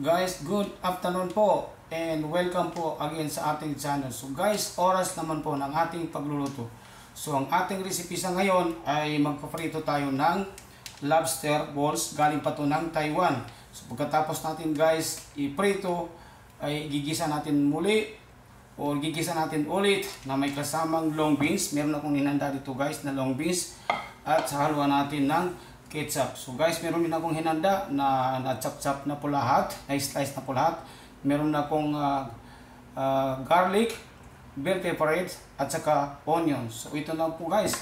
Guys, good afternoon po and welcome po again sa ating channel. So guys, oras naman po ng ating pagluluto. So ang ating recipe sa ngayon ay magpaprito tayo ng lobster balls, galing pa to ng Taiwan. So pagkatapos natin guys iprito ay gigisa natin muli o gigisa natin ulit na may kasamang long beans. Meron akong hinanda dito guys na long beans at haluan natin ng ketchup. So guys, meron din akong hinanda na chop-chop na po lahat, na slice na po lahat. Meron na akong garlic, bell pepper at saka onions. So ito na po guys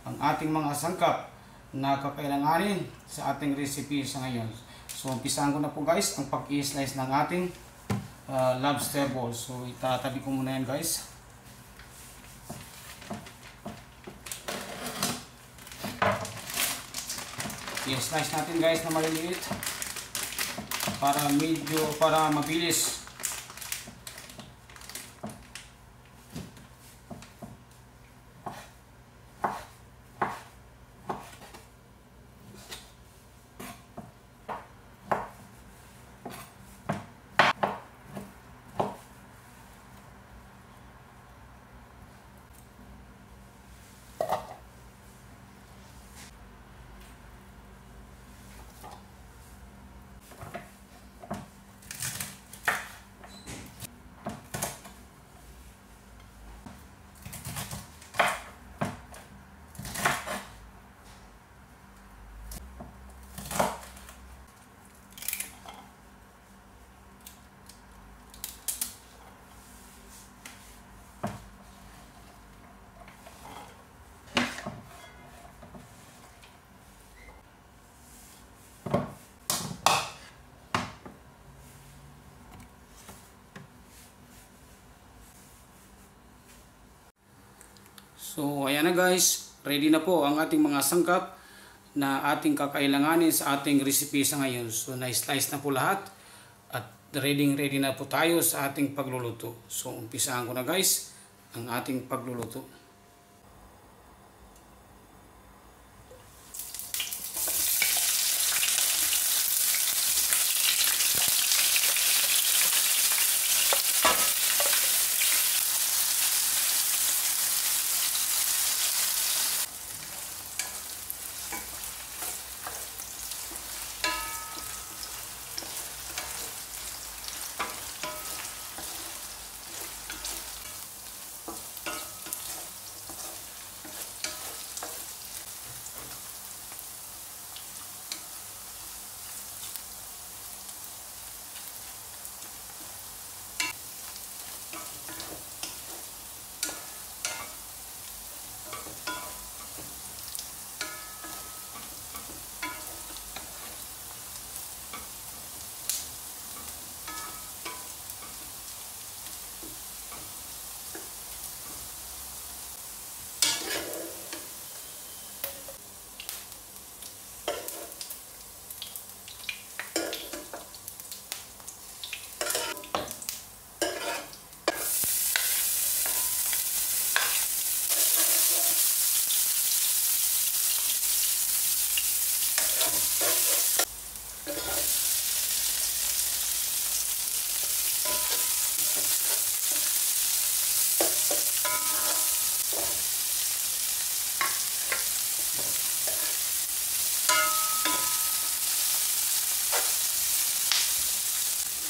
ang ating mga sangkap na kakailanganin sa ating recipe sa ngayon. So umpisahan ko na po guys ang pag-i-slice ng ating lobster balls. So itatabi ko muna yan guys. I-slice natin guys na maliliit para mabilis. So ayan na guys, ready na po ang ating mga sangkap na ating kakailanganin sa ating recipe sa ngayon. So na-slice na po lahat at ready na po tayo sa ating pagluluto. So umpisahan ko na guys ang ating pagluluto.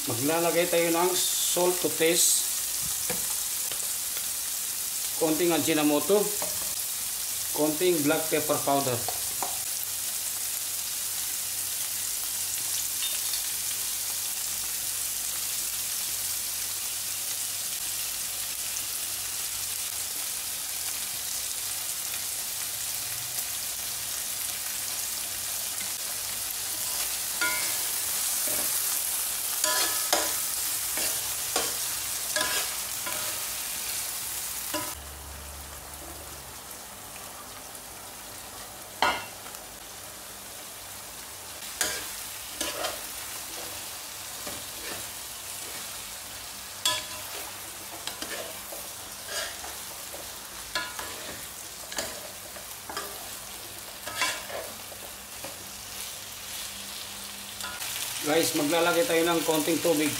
Maglalagay tayo ng salt to taste, konting Ajinomoto, konting black pepper powder. Guys, maglalagay tayo ng konting tubig.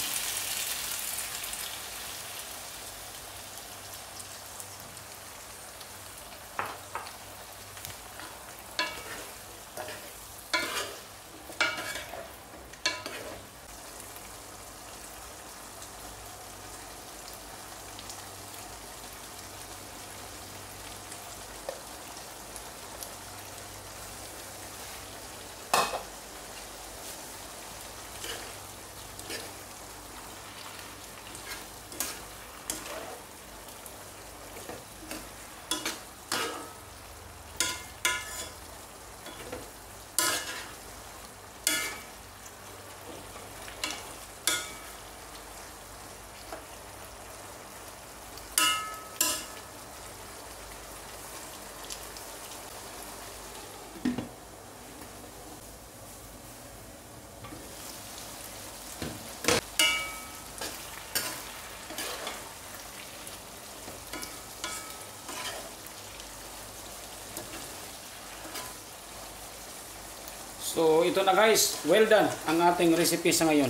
So ito na guys, well done ang ating recipe sa ngayon.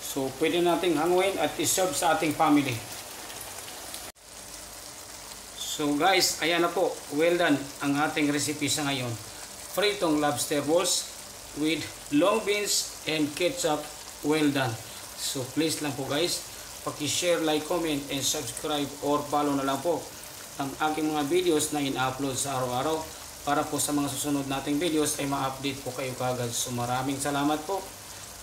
So pwede nating hanguin at iserve sa ating family. So guys, ayan na po, well done ang ating recipe sa ngayon. Pritong lobster balls with long beans and ketchup, well done. So please lang po guys, paki-share, like, comment, and subscribe or follow na lang po ang aking mga videos na in-upload sa araw-araw. Para po sa mga susunod nating videos ay ma-update po kayo kagad. So maraming salamat po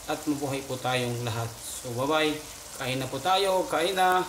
at mabuhay po tayong lahat. So bye bye. Kain na po tayo. Kain na.